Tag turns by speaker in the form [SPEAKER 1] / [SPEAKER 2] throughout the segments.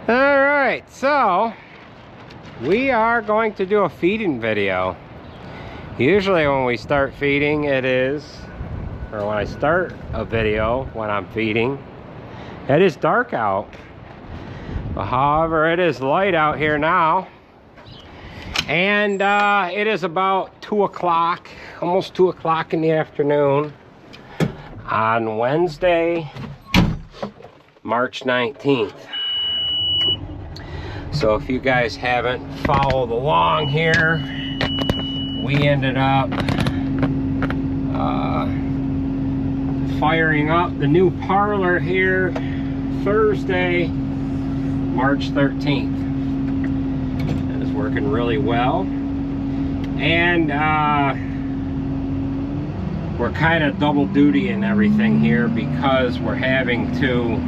[SPEAKER 1] Alright, so we are going to do a feeding video. Usually when we start feeding, when I start a video when I'm feeding, it is dark out. But however, it is light out here now. And it is about 2 o'clock, almost 2 o'clock in the afternoon on Wednesday, March 19th. So if you guys haven't followed along here, we ended up firing up the new parlor here Thursday, March 13th. It is working really well. And we're kind of double duty and everything here because we're having to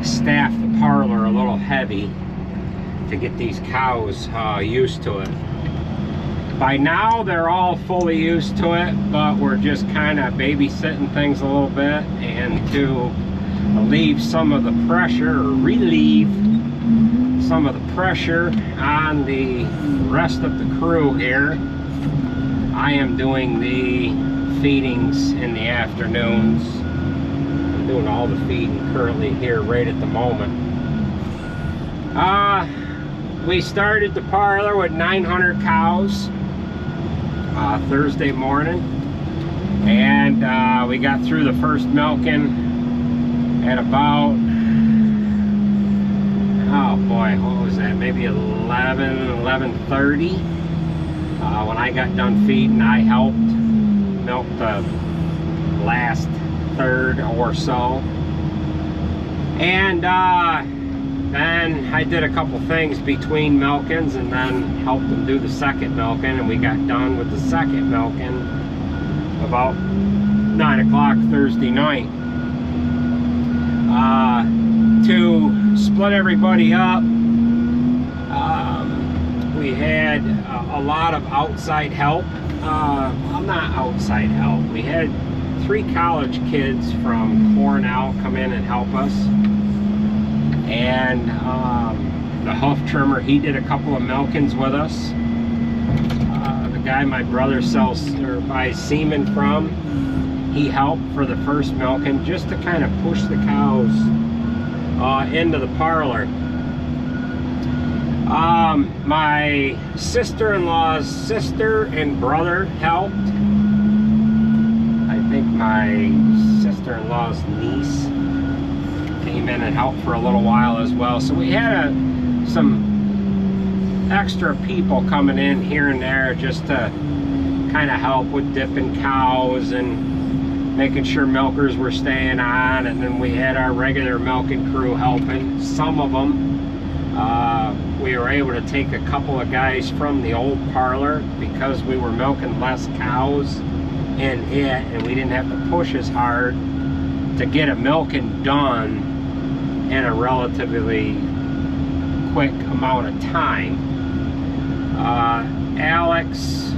[SPEAKER 1] staff the parlor a little heavy to get these cows used to it. By now they're all fully used to it, but we're just kind of babysitting things a little bit, and to relieve some of the pressure on the rest of the crew here, I am doing the feedings in the afternoons. I'm doing all the feeding currently here right at the moment. We started the parlor with 900 cows Thursday morning, and we got through the first milking at about, oh boy, what was that, maybe 11:30. When I got done feeding, I helped milk the last third or so, and then I did a couple things between milkings and then helped them do the second milking, and we got done with the second milking about 9 o'clock Thursday night. To split everybody up, we had a lot of outside help. Well, not outside help. We had 3 college kids from Cornell come in and help us. And the hoof trimmer, he did a couple of milkings with us. The guy my brother buys semen from, he helped for the first milking, just to kind of push the cows into the parlor. My sister-in-law's sister and brother helped. I think my sister-in-law's niece came in and helped for a little while as well. So we had some extra people coming in here and there just to kind of help with dipping cows and making sure milkers were staying on. And then we had our regular milking crew helping. Some of them we were able to take a couple of guys from the old parlor because we were milking less cows in it, and we didn't have to push as hard to get a milking done in a relatively quick amount of time. Alex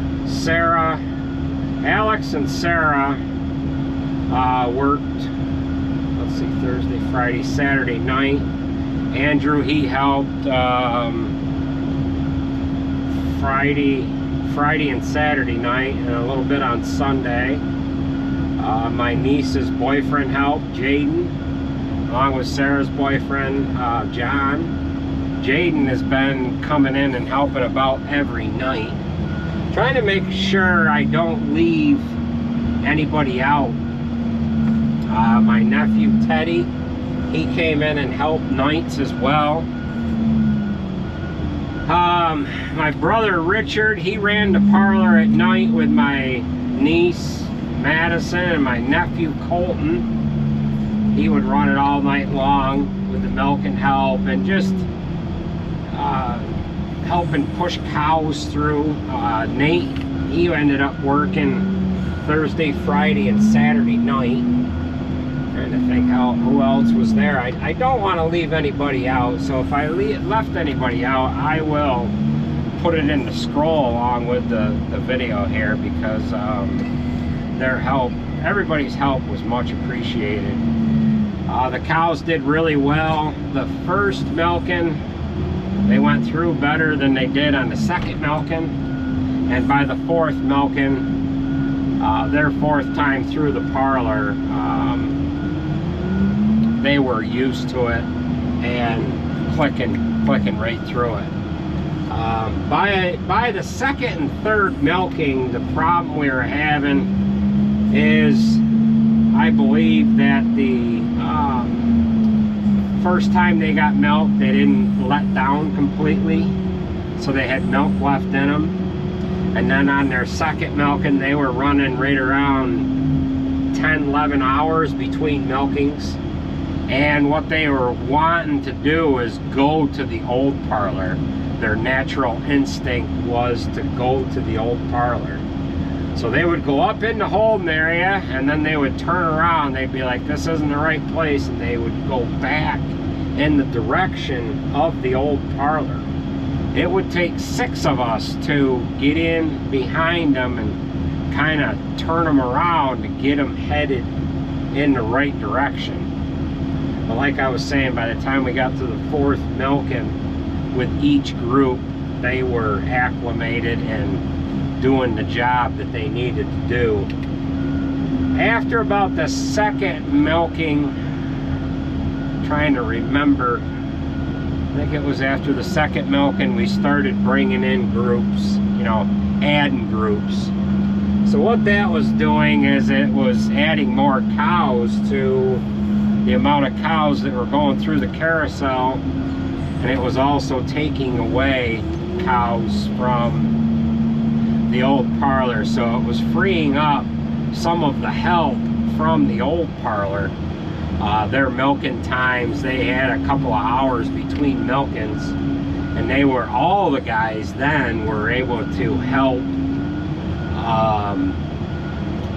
[SPEAKER 1] and Sarah worked, let's see, Thursday, Friday, Saturday night. Andrew, he helped Friday and Saturday night, and a little bit on Sunday. My niece's boyfriend helped, Jaden, along with Sarah's boyfriend, John. Jaden has been coming in and helping about every night, trying to make sure I don't leave anybody out. My nephew Teddy, he came in and helped nights as well. My brother Richard, he ran the parlor at night with my niece Madison and my nephew Colton. He would run it all night long with the milk and help, and just helping push cows through. Nate, he ended up working Thursday, Friday, and Saturday night. Trying to think who else was there. I don't want to leave anybody out, so if I left anybody out, I will put it in the scroll along with the video here, because their help, everybody's help was much appreciated. The cows did really well. The first milking, they went through better than they did on the second milking. And by the fourth milking, their fourth time through the parlor, they were used to it and clicking right through it. By the second and third milking, the problem we were having is, I believe that the first time they got milk, they didn't let down completely, so they had milk left in them. And then on their second milking, they were running right around 10, 11 hours between milkings. And what they were wanting to do is go to the old parlor. Their natural instinct was to go to the old parlor. So they would go up in the holding area, and then they would turn around. They'd be like, this isn't the right place, and they would go back in the direction of the old parlor. It would take 6 of us to get in behind them and kind of turn them around to get them headed in the right direction. But like I was saying, by the time we got to the fourth milking with each group, they were acclimated and doing the job that they needed to do. After about the second milking, trying to remember, I think it was after the second milking, we started bringing in groups, you know, adding groups. So what that was doing is it was adding more cows to the amount of cows that were going through the carousel, and it was also taking away cows from the old parlor. So it was freeing up some of the help from the old parlor. Their milking times, they had a couple of hours between milkings, and they were, all the guys then were able to help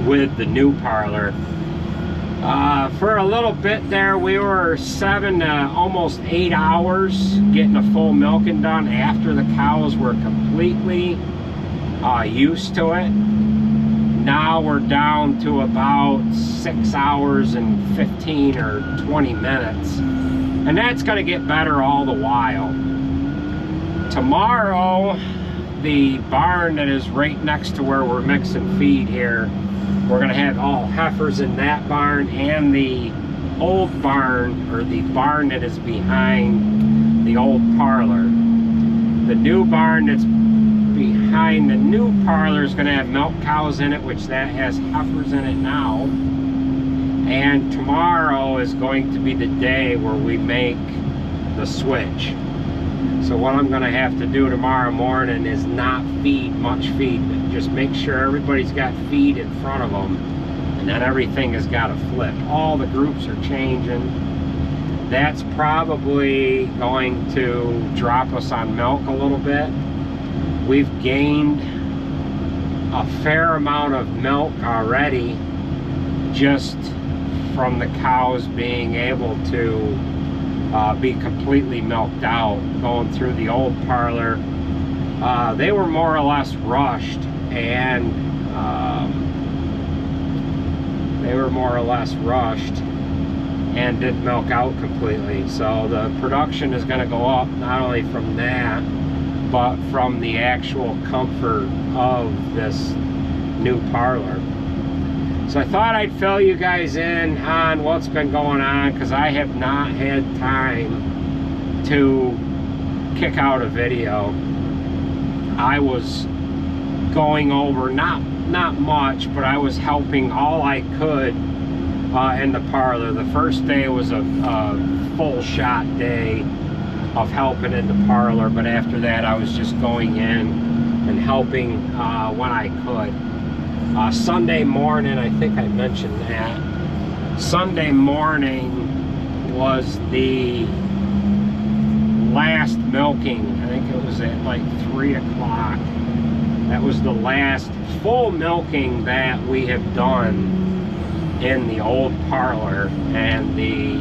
[SPEAKER 1] with the new parlor. For a little bit there, we were 7 to almost 8 hours getting a full milking done after the cows were completely used to it. Now we're down to about 6 hours and 15 or 20 minutes. And that's going to get better all the while. Tomorrow, the barn that is right next to where we're mixing feed here, we're going to have all heifers in that barn, and the old barn, or the barn that is behind the old parlor. The new barn that's behind the new parlor is going to have milk cows in it, which that has heifers in it now. And tomorrow is going to be the day where we make the switch. So what I'm going to have to do tomorrow morning is not feed much feed, but just make sure everybody's got feed in front of them, and then everything has got to flip. All the groups are changing. That's probably going to drop us on milk a little bit. We've gained a fair amount of milk already just from the cows being able to be completely milked out going through the old parlor. They were more or less rushed, and didn't milk out completely. So the production is going to go up not only from that, but from the actual comfort of this new parlor. So I thought I'd fill you guys in on what's been going on, because I have not had time to kick out a video. I was going over, not much, but I was helping all I could in the parlor. The first day was a full shot day of helping in the parlor, but after that I was just going in and helping when I could. Sunday morning, I think I mentioned that. Sunday morning was the last milking. I think it was at like 3 o'clock. That was the last full milking that we have done in the old parlor, and the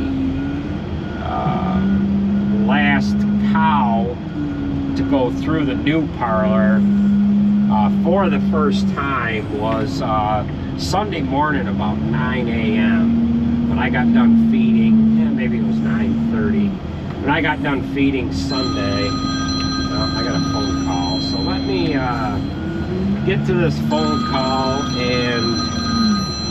[SPEAKER 1] last cow to go through the new parlor for the first time was Sunday morning about 9 a.m. but I got done feeding, yeah, maybe it was 9:30. When I got done feeding Sunday, I got a phone call. So let me get to this phone call and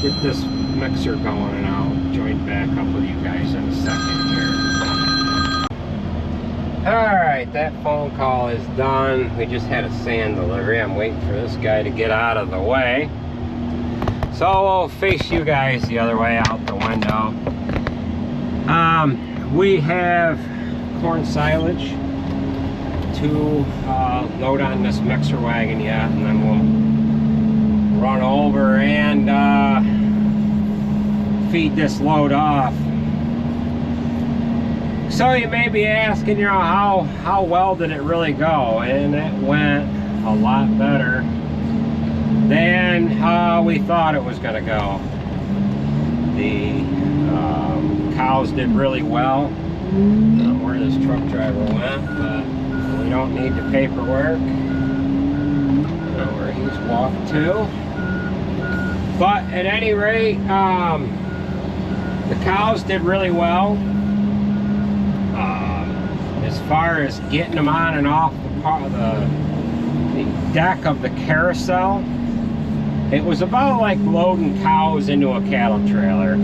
[SPEAKER 1] get this mixer going, and I'll join back up with you guys in a second here. Alright, that phone call is done. We just had a sand delivery. I'm waiting for this guy to get out of the way. So we'll face you guys the other way out the window. We have corn silage to load on this mixer wagon yet, and then we'll run over and feed this load off. So you may be asking, you know, how well did it really go? And it went a lot better than we thought it was going to go. The cows did really well. I don't know where this truck driver went, but we don't need the paperwork. I don't know where he's walked to. But at any rate, the cows did really well. As far as getting them on and off the deck of the carousel, it was about like loading cows into a cattle trailer.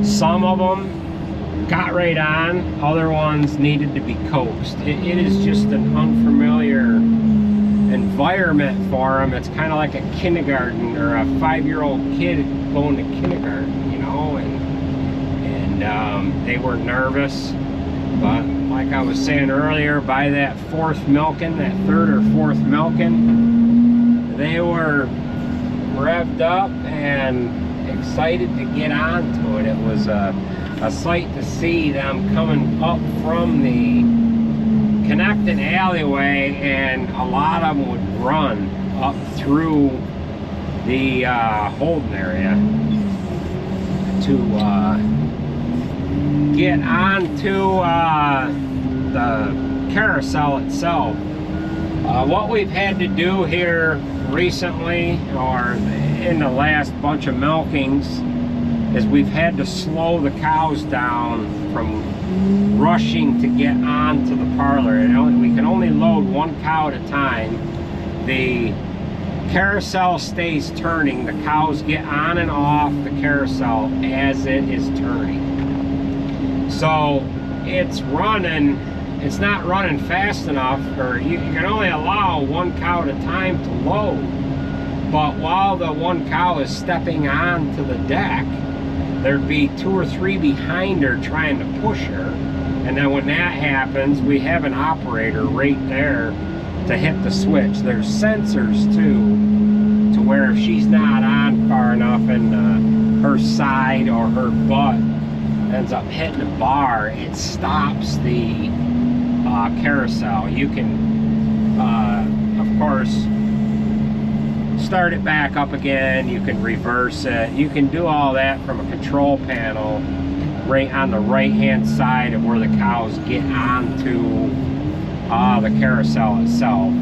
[SPEAKER 1] Some of them got right on, other ones needed to be coaxed. It is just an unfamiliar environment for them. It's kind of like a kindergarten or a 5-year-old kid going to kindergarten, you know, and they were nervous. But like I was saying earlier, by that fourth milking, that third or fourth milking, they were revved up and excited to get onto it. It was a sight to see them coming up from the connected alleyway, and a lot of them would run up through the holding area to get onto the carousel itself. What we've had to do here recently, or in the last bunch of milkings, is we've had to slow the cows down from rushing to get onto the parlor. We can only load one cow at a time. The carousel stays turning. The cows get on and off the carousel as it is turning. So it's running, it's not running fast enough, or you can only allow one cow at a time to load. But while the one cow is stepping onto the deck, there'd be 2 or 3 behind her trying to push her. And then when that happens, we have an operator right there to hit the switch. There's sensors too, to where if she's not on far enough and her side or her butt ends up hitting the bar, it stops the carousel. You can, of course, start it back up again. You can reverse it. You can do all that from a control panel right on the right hand side of where the cows get onto the carousel itself.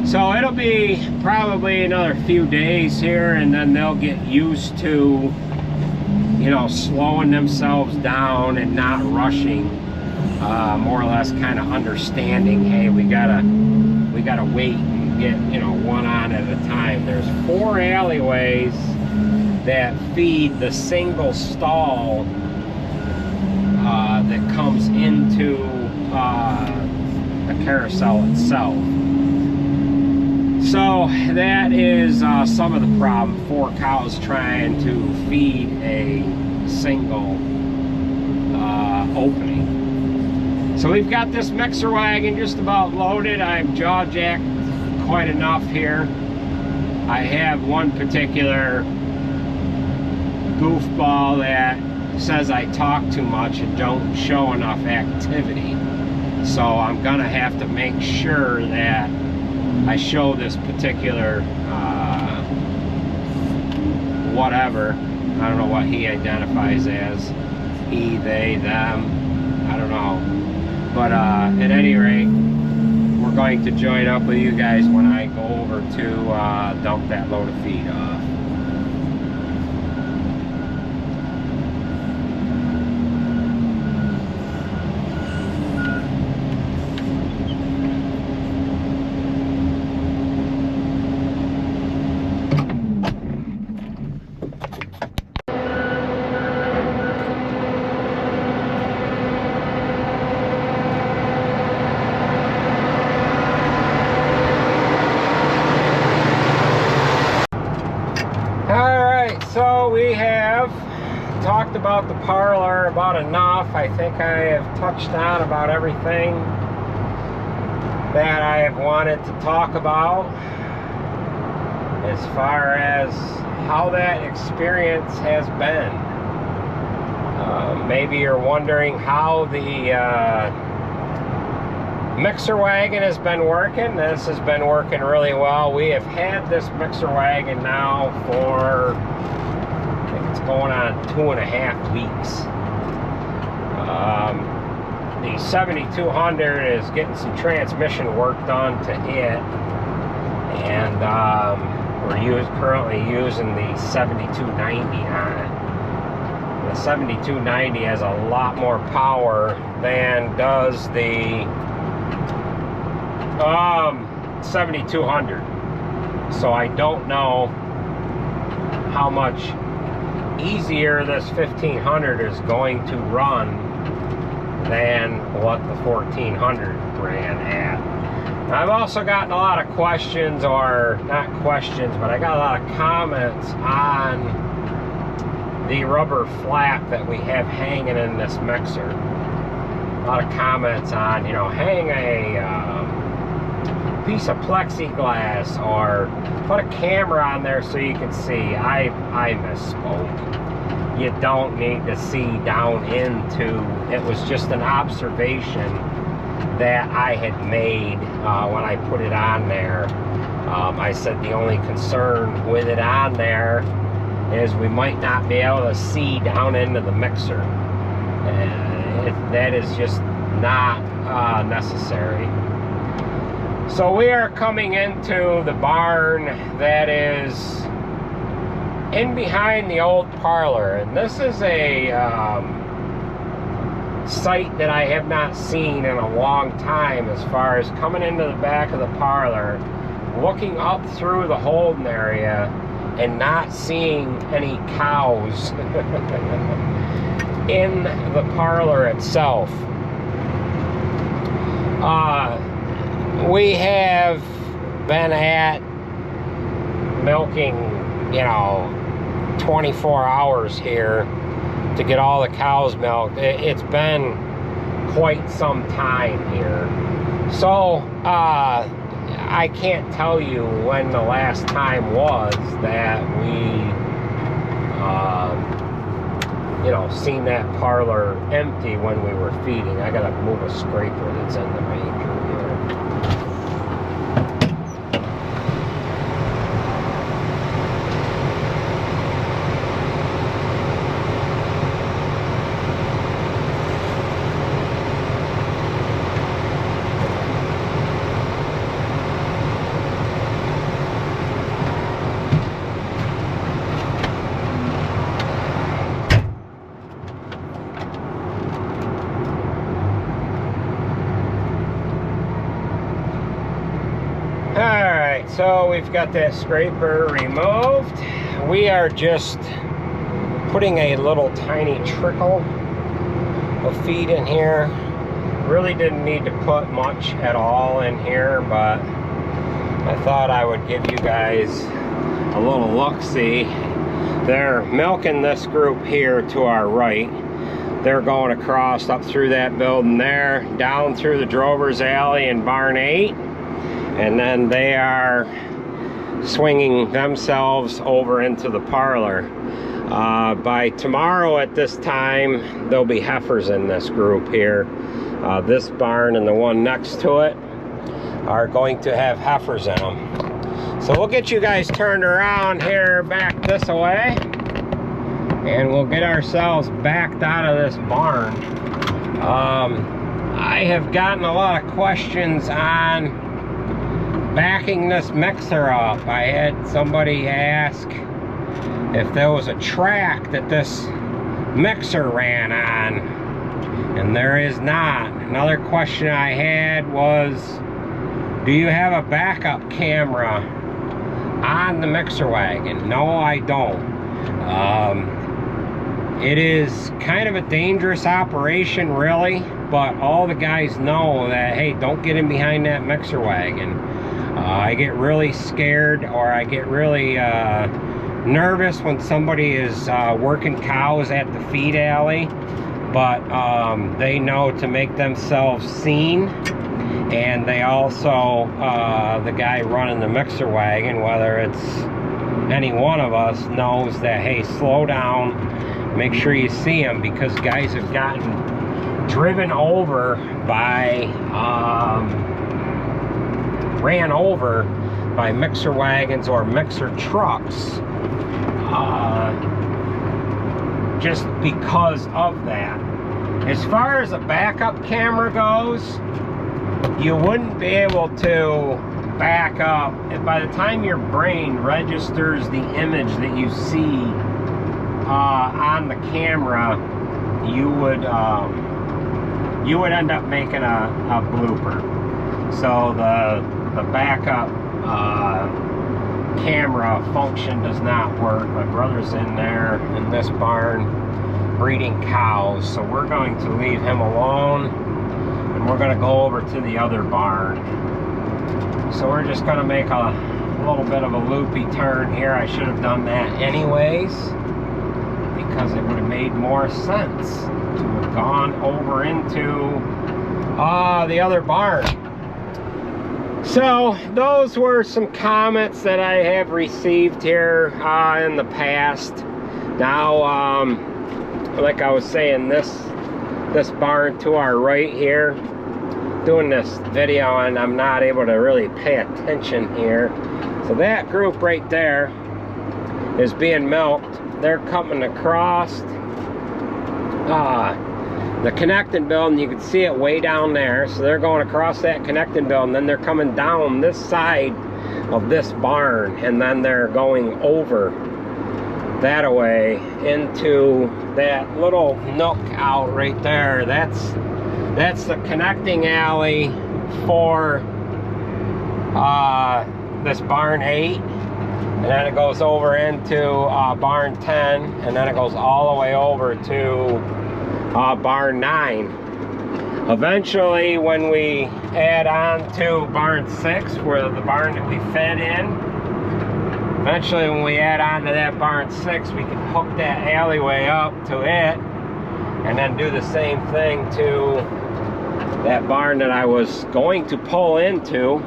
[SPEAKER 1] So it'll be probably another few days here, and then they'll get used to, you know, slowing themselves down and not rushing, more or less kind of understanding, hey, we gotta wait and get, you know, one on at a time. There's 4 alleyways that feed the single stall that comes into the carousel itself. So that is some of the problem. 4 cows trying to feed a single opening. So we've got this mixer wagon just about loaded. I've jaw jacked quite enough here. I have one particular goofball that says I talk too much and don't show enough activity. So I'm gonna have to make sure that I show this particular whatever. I don't know what he identifies as. He, they, them. I don't know. But at any rate, we're going to join up with you guys when I go over to dump that load of feed off. talked about the parlor about enough. I think I have touched on about everything that I have wanted to talk about as far as how that experience has been. Maybe you're wondering how the mixer wagon has been working. This has been working really well. We have had this mixer wagon now for, I think it's going on 2.5 weeks. The 7200 is getting some transmission work done to it, and we're currently using the 7290 on it. The 7290 has a lot more power than does the 7200. So I don't know how much easier this 1500 is going to run than what the 1400 ran at. I've also gotten a lot of questions, or not questions, but I got a lot of comments on the rubber flap that we have hanging in this mixer. A lot of comments on, you know, hang a piece of plexiglass or put a camera on there so you can see. I misspoke. You don't need to see down into. It was just an observation that I had made when I put it on there. I said the only concern with it on there is we might not be able to see down into the mixer. That is just not necessary. So we are coming into the barn that is in behind the old parlor, and this is a site that I have not seen in a long time, as far as coming into the back of the parlor, looking up through the holding area and not seeing any cows in the parlor itself. We have been at milking, you know, 24 hours here to get all the cows milked. It's been quite some time here. So, I can't tell you when the last time was that we, you know, seen that parlor empty when we were feeding. I gotta move a scraper that's in the manger here. Alright, so we've got that scraper removed. We are just putting a little tiny trickle of feed in here. Really didn't need to put much at all in here, but I thought I would give you guys a little look-see. They're milking this group here to our right. They're going across up through that building there, down through the Drover's Alley in Barn 8. And then they are swinging themselves over into the parlor. By tomorrow at this time, there'll be heifers in this group here. This barn and the one next to it are going to have heifers in them. So we'll get you guys turned around here back this way, and we'll get ourselves backed out of this barn. I have gotten a lot of questions on backing this mixer up. I had somebody ask if there was a track that this mixer ran on, and there is not. Another question I had was, do you have a backup camera on the mixer wagon? No, I don't. It is kind of a dangerous operation, really, but all the guys know that, hey, don't get in behind that mixer wagon. I get really scared, or I get really nervous when somebody is working cows at the feed alley, but they know to make themselves seen. And they also, the guy running the mixer wagon, whether it's any one of us, knows that, hey, slow down, make sure you see them, because guys have gotten driven over by, ran over by mixer wagons or mixer trucks, just because of that. As far as a backup camera goes, you wouldn't be able to back up. And by the time your brain registers the image that you see on the camera, you would end up making a blooper. So the backup camera function does not work. My brother's in there in this barn breeding cows, so we're going to leave him alone. And we're going to go over to the other barn. So we're just going to make a little bit of a loopy turn here. I should have done that anyways, because it would have made more sense to have gone over into the other barn. So those were some comments that I have received here in the past. Now, like I was saying, this barn to our right here, doing this video and I'm not able to really pay attention here. So that group right there is being milked. They're coming across the connecting building. You can see it way down there. So they're going across that connecting building, then they're coming down this side of this barn, and then they're going over that away into that little nook out right there. That's the connecting alley for this barn 8, and then it goes over into barn 10, and then it goes all the way over to barn 9. Eventually, when we add on to barn 6, where the barn that we fed in, eventually when we add on to that barn 6, we can hook that alleyway up to it, and then do the same thing to that barn that I was going to pull into.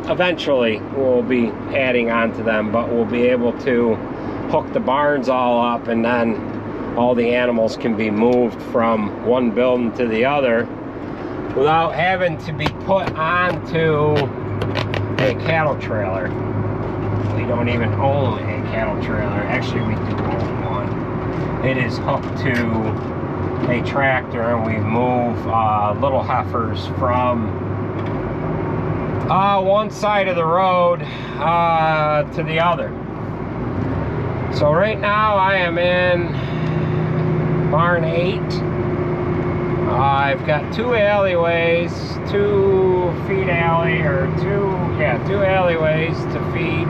[SPEAKER 1] Eventually we'll be adding on to them, but we'll be able to hook the barns all up, and then all the animals can be moved from one building to the other without having to be put onto a cattle trailer. We don't even own a cattle trailer. Actually, we do own one. It is hooked to a tractor, and we move little heifers from one side of the road to the other. So right now I am in barn 8. I've got 2 alleyways, 2 feed alley, or 2 alleyways to feed,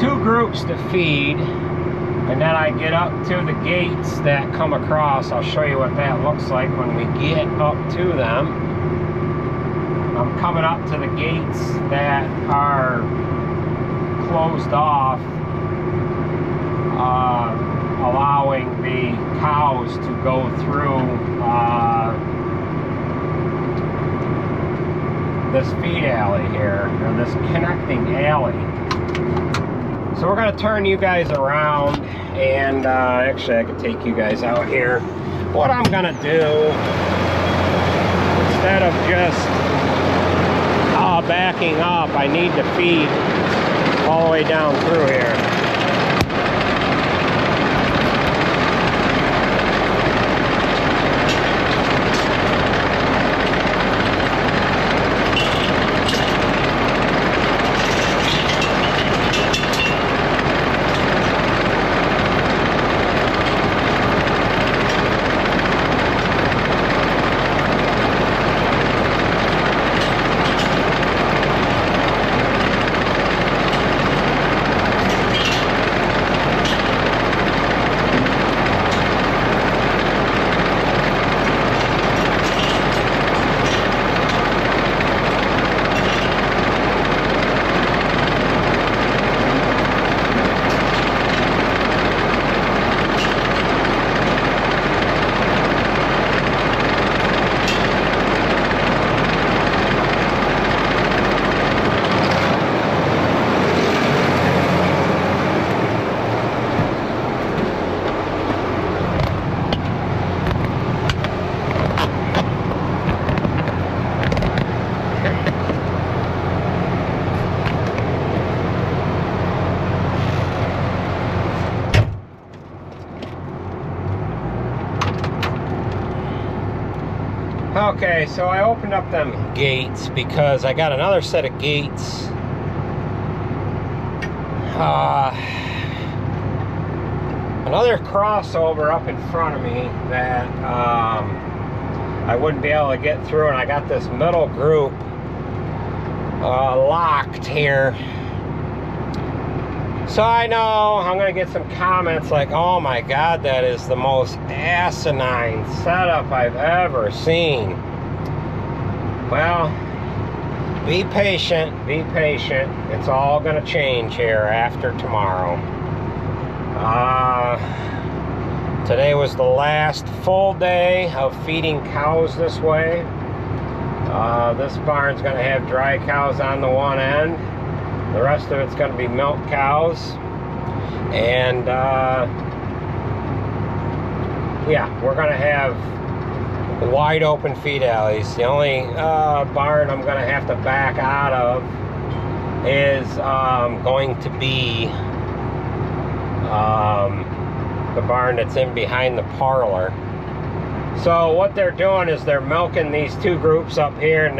[SPEAKER 1] 2 groups to feed, and then I get up to the gates that come across. I'll show you what that looks like when we get up to them. I'm coming up to the gates that are closed off, allowing the cows to go through this feed alley here, or this connecting alley. So we're going to turn you guys around, and actually I could take you guys out here. What I'm going to do, instead of just backing up, I need to feed all the way down through here. Okay, so I opened up them gates because I got another set of gates. Another crossover up in front of me that I wouldn't be able to get through, and I got this middle group locked here. So I know I'm gonna get some comments like, oh my god, that is the most asinine setup I've ever seen. Well, be patient, be patient. It's all gonna change here after tomorrow. Today was the last full day of feeding cows this way. This barn's gonna have dry cows on the one end. The rest of it's gonna be milk cows. And yeah, we're gonna have wide open feed alleys. The only barn I'm gonna have to back out of is going to be the barn that's in behind the parlor. So what they're doing is they're milking these two groups up here, and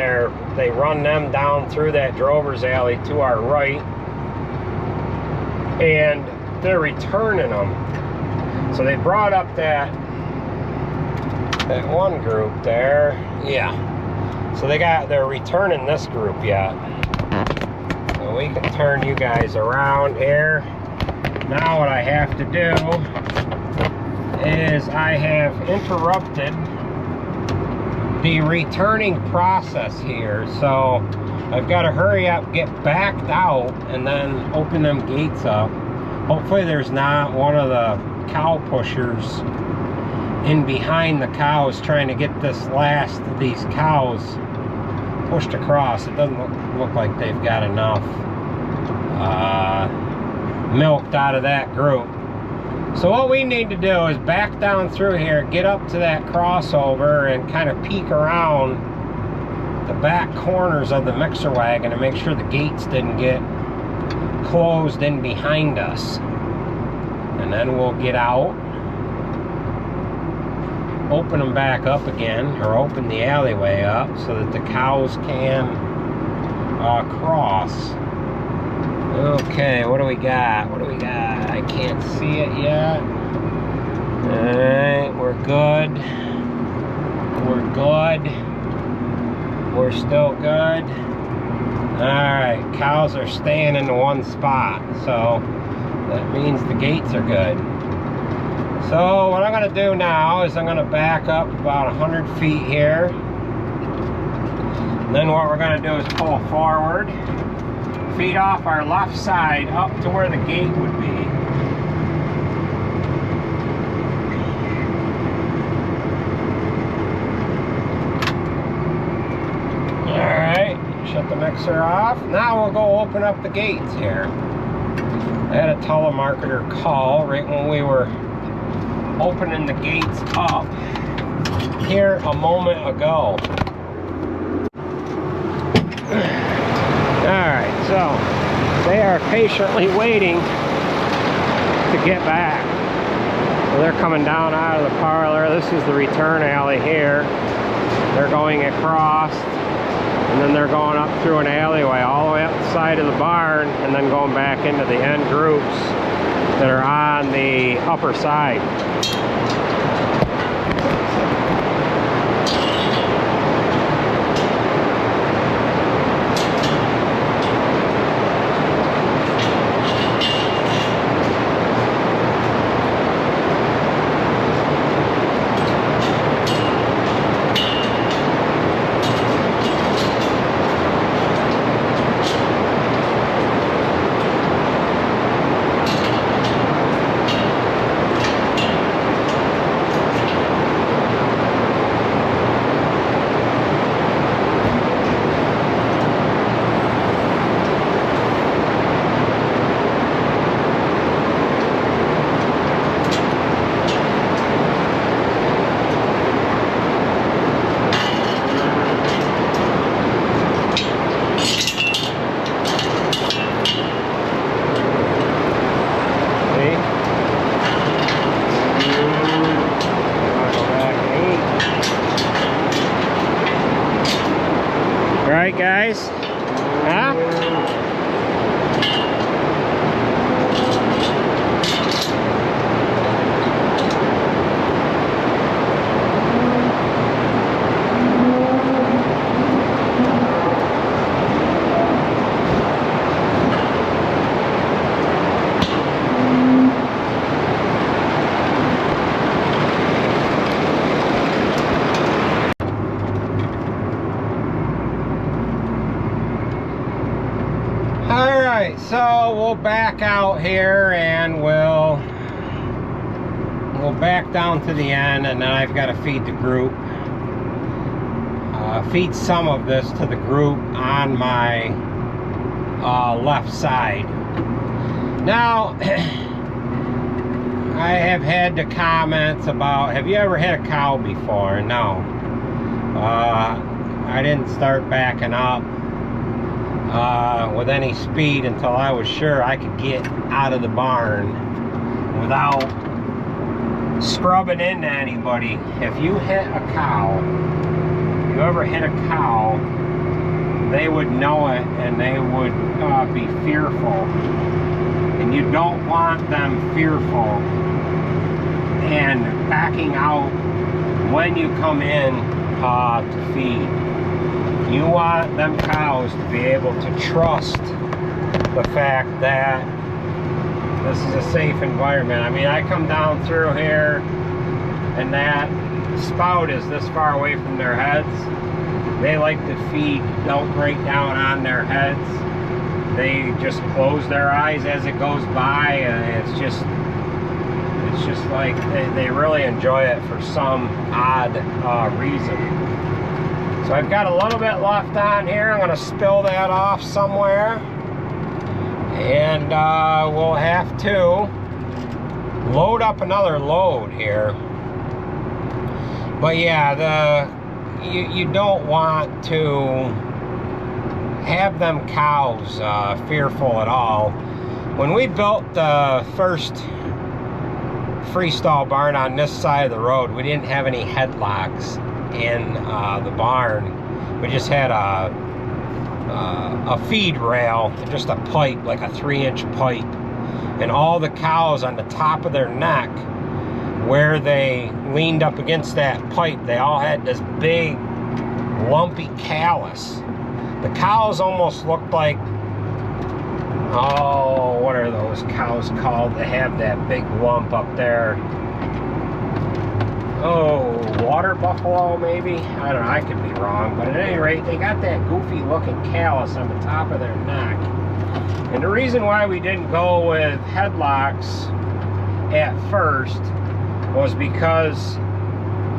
[SPEAKER 1] they run them down through that drover's alley to our right, and they're returning them. So they brought up that one group there, yeah. So they're returning this group yet. So we can turn you guys around here. Now what I have to do is I have interrupted the returning process here. So I've got to hurry up, get backed out, and then open them gates up. Hopefully there's not one of the cow pushers in behind the cows trying to get this last of these cows pushed across. It doesn't look like they've got enough milked out of that group. So what we need to do is back down through here, get up to that crossover, and kind of peek around the back corners of the mixer wagon and make sure the gates didn't get closed in behind us. And then we'll get out, open them back up again, or open the alleyway up so that the cows can cross. Okay, what do we got? What do we got? I can't see it yet. Alright, we're good. We're good. We're still good. Alright, cows are staying in one spot, so that means the gates are good. So what I'm going to do now is I'm going to back up about 100 feet here. And then what we're going to do is pull forward, feed off our left side up to where the gate would be. Alright, shut the mixer off. Now we'll go open up the gates here. I had a telemarketer call right when we were opening the gates up here a moment ago. Alright, so they are patiently waiting to get back. So they're coming down out of the parlor. This is the return alley here. They're going across, and then they're going up through an alleyway all the way up the side of the barn, and then going back into the end groups that are on the upper side. guys? Huh? Alright, so we'll back out here and we'll back down to the end, and then I've got to feed the group. Feed some of this to the group on my left side. Now, I have had the comments about, have you ever had a cow before? No. I didn't start backing up with any speed until I was sure I could get out of the barn without scrubbing into anybody. If you hit a cow, if you ever hit a cow, they would know it and they would be fearful. And you don't want them fearful and backing out when you come in to feed. You want them cows to be able to trust the fact that this is a safe environment. I mean, I come down through here and that spout is this far away from their heads. They like to feed, don't break down on their heads. They just close their eyes as it goes by, and it's just like they really enjoy it for some odd reason. So I've got a little bit left on here. I'm going to spill that off somewhere. And we'll have to load up another load here. But yeah, you don't want to have them cows fearful at all. When we built the first freestall barn on this side of the road, we didn't have any headlocks in the barn. We just had a feed rail, just a pipe, like a 3-inch pipe, and all the cows on the top of their neck, where they leaned up against that pipe, they all had this big lumpy callus. The cows almost looked like, oh, what are those cows called? They have that big lump up there. Oh, water buffalo maybe? I don't know, I could be wrong. But at any rate, they got that goofy looking callus on the top of their neck. And the reason why we didn't go with headlocks at first was because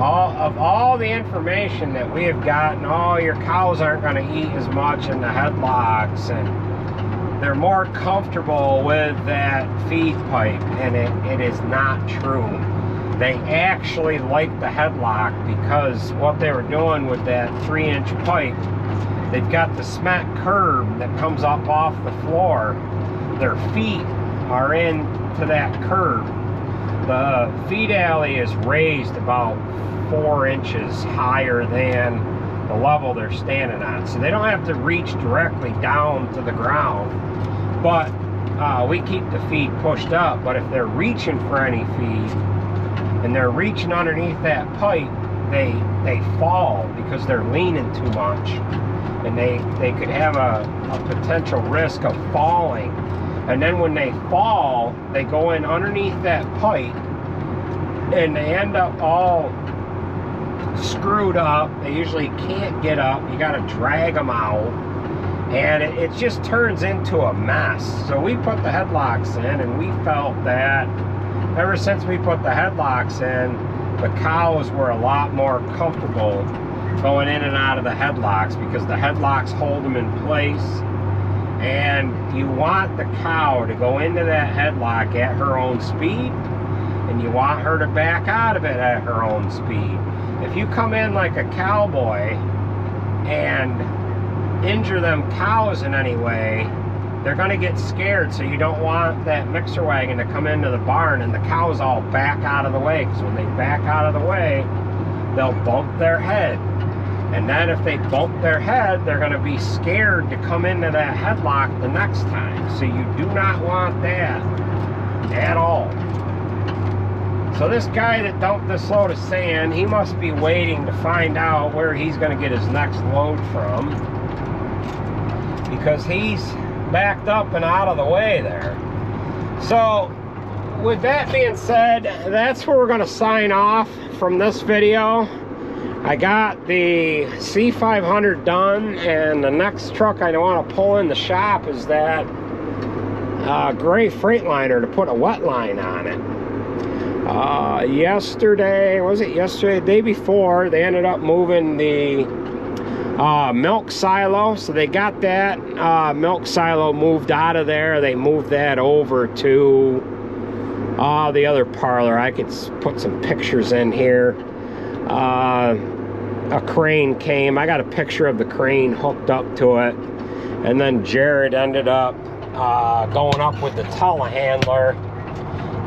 [SPEAKER 1] all the information that we have gotten, oh, your cows aren't going to eat as much in the headlocks, and they're more comfortable with that feed pipe, and it is not true. They actually like the headlock because what they were doing with that 3-inch pipe, they've got the cement curb that comes up off the floor. Their feet are into that curb. The feed alley is raised about 4 inches higher than the level they're standing on. So they don't have to reach directly down to the ground. But we keep the feed pushed up. But if they're reaching for any feed, and they're reaching underneath that pipe, they fall because they're leaning too much, and they could have a potential risk of falling. And then when they fall, they go in underneath that pipe and they end up all screwed up. They usually can't get up. You got to drag them out, and it just turns into a mess. So we put the headlocks in, and we felt that ever since we put the headlocks in, the cows were a lot more comfortable going in and out of the headlocks because the headlocks hold them in place. And you want the cow to go into that headlock at her own speed, and you want her to back out of it at her own speed. If you come in like a cowboy and injure them cows in any way, they're going to get scared. So you don't want that mixer wagon to come into the barn and the cows all back out of the way, because when they back out of the way, they'll bump their head. And then if they bump their head, they're going to be scared to come into that headlock the next time. So you do not want that at all. So this guy that dumped this load of sand, he must be waiting to find out where he's going to get his next load from, because he's backed up and out of the way there. So with that being said, that's where we're going to sign off from this video. I got the C500 done, and the next truck I want to pull in the shop is that gray Freightliner to put a wet line on it. Yesterday, was it yesterday? The day before, they ended up moving the milk silo, so they got that milk silo moved out of there. They moved that over to the other parlor. I could put some pictures in here. A crane came. I got a picture of the crane hooked up to it, and then Jared ended up going up with the telehandler,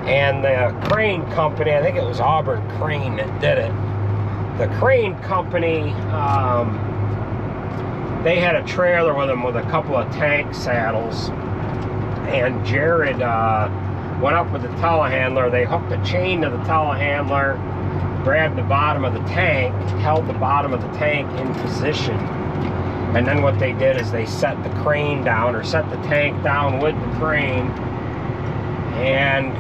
[SPEAKER 1] and the crane company, I think it was Auburn Crane that did it. The crane company, they had a trailer with them with a couple of tank saddles, and Jared went up with the telehandler. They hooked a chain to the telehandler, grabbed the bottom of the tank, held the bottom of the tank in position, and then what they did is they set the crane down, or set the tank down with the crane, and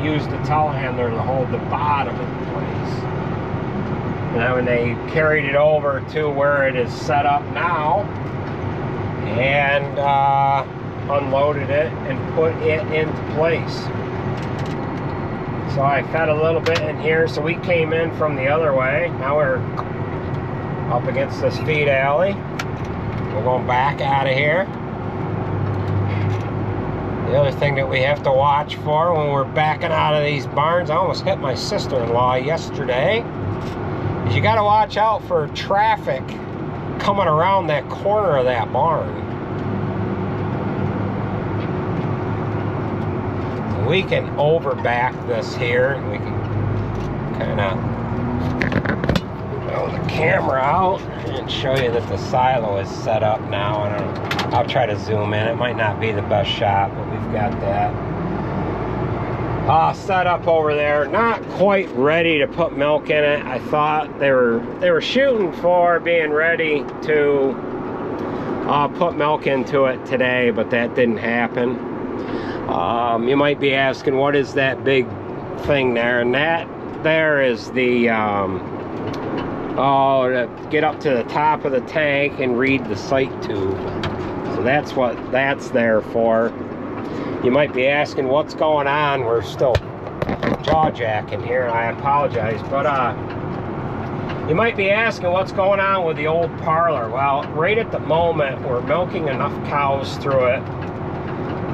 [SPEAKER 1] used the telehandler to hold the bottom in place. And then when they carried it over to where it is set up now, and unloaded it and put it into place. So I fed a little bit in here. So we came in from the other way. Now we're up against this feed alley. We're going back out of here. The other thing that we have to watch for when we're backing out of these barns, I almost hit my sister-in-law yesterday, is you got to watch out for traffic coming around that corner of that barn. We can overback this here, and we can kind of throw the camera out and show you that the silo is set up now. I'll try to zoom in. It might not be the best shot, but we've got that set up over there. Not quite ready to put milk in it. I thought they were shooting for being ready to put milk into it today, but that didn't happen. You might be asking, what is that big thing there? And that there is the to get up to the top of the tank and read the sight tube. So that's what that's there for. You might be asking what's going on. We're still jaw jacking here, and I apologize, but you might be asking what's going on with the old parlor. Well, right at the moment we're milking enough cows through it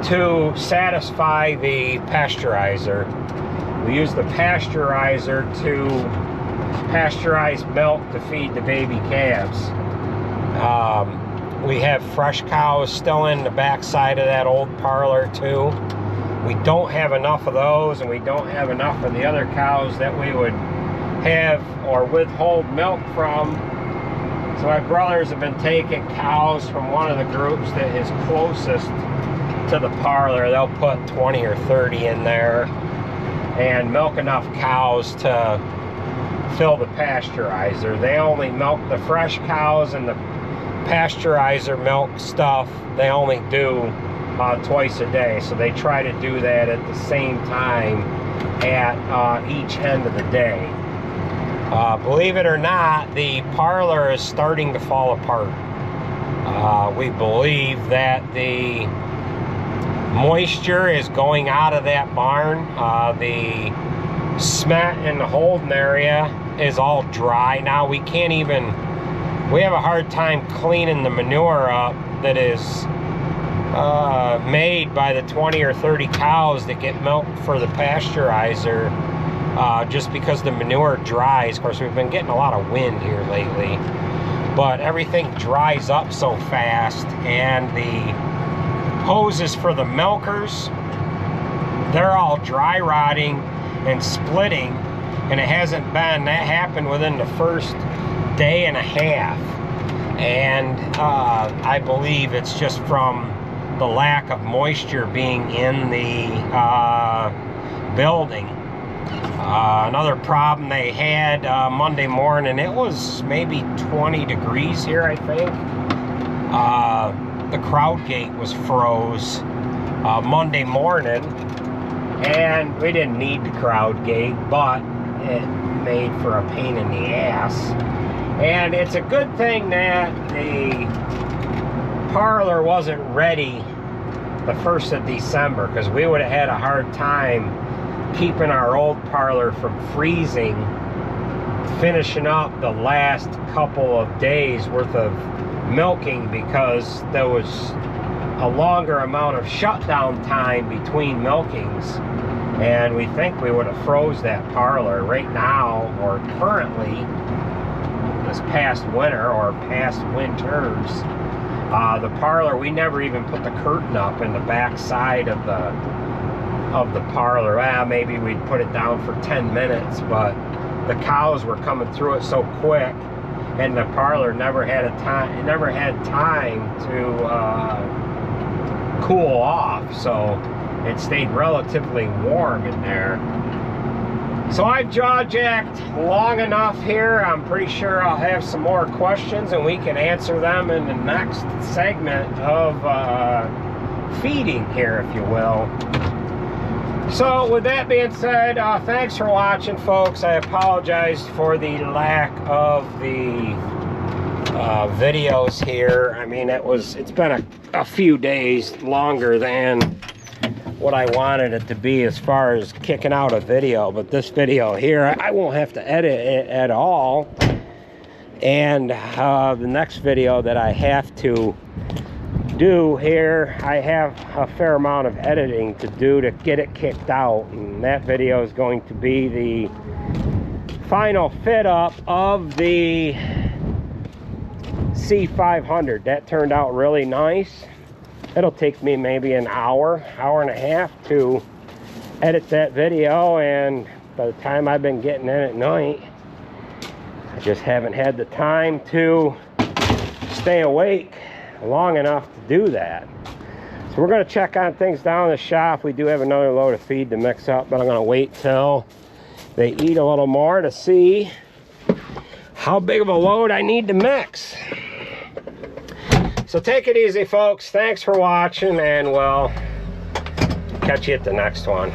[SPEAKER 1] to satisfy the pasteurizer. We use the pasteurizer to pasteurize milk to feed the baby calves. We have fresh cows still in the back side of that old parlor too. We don't have enough of those, and we don't have enough of the other cows that we would have or withhold milk from. So my brothers have been taking cows from one of the groups that is closest to the parlor. They'll put 20 or 30 in there and milk enough cows to fill the pasteurizer. They only milk the fresh cows, and the pasteurizer milk stuff they only do twice a day. So they try to do that at the same time at each end of the day. Believe it or not, the parlor is starting to fall apart. We believe that the moisture is going out of that barn. The cement in the holding area is all dry now. We have a hard time cleaning the manure up that is made by the 20 or 30 cows that get milked for the pasteurizer, just because the manure dries. Of course, we've been getting a lot of wind here lately, but everything dries up so fast, and the hoses for the milkers, they're all dry rotting and splitting, and it hasn't been. That happened within the first day and a half, and I believe it's just from the lack of moisture being in the building. Another problem they had Monday morning, it was maybe 20 degrees here, I think. The crowd gate was froze Monday morning, and we didn't need the crowd gate, but it made for a pain in the ass. And it's a good thing that the parlor wasn't ready the 1st of December, because we would have had a hard time keeping our old parlor from freezing, finishing up the last couple of days worth of milking, because there was a longer amount of shutdown time between milkings, and we think we would have froze that parlor. Right now, or currently, this past winter or past winters, the parlor, we never even put the curtain up in the back side of the parlor. Well, maybe we'd put it down for 10 minutes, but the cows were coming through it so quick, and the parlor never had time to cool off, so it stayed relatively warm in there. So I've jaw-jacked long enough here. I'm pretty sure I'll have some more questions, and we can answer them in the next segment of feeding here, if you will. So with that being said, thanks for watching, folks. I apologize for the lack of the videos here. I mean, it's been a few days longer than what I wanted it to be as far as kicking out a video, but this video here, I won't have to edit it at all. And the next video that I have to do here, I have a fair amount of editing to do to get it kicked out, and that video is going to be the final fit up of the C500. That turned out really nice. It'll take me maybe an hour and a half to edit that video, and by the time I've been getting in at night, I just haven't had the time to stay awake long enough to do that. So we're going to check on things down in the shop. We do have another load of feed to mix up, but I'm going to wait till they eat a little more to see how big of a load I need to mix. So take it easy, folks. Thanks for watching, and we'll catch you at the next one.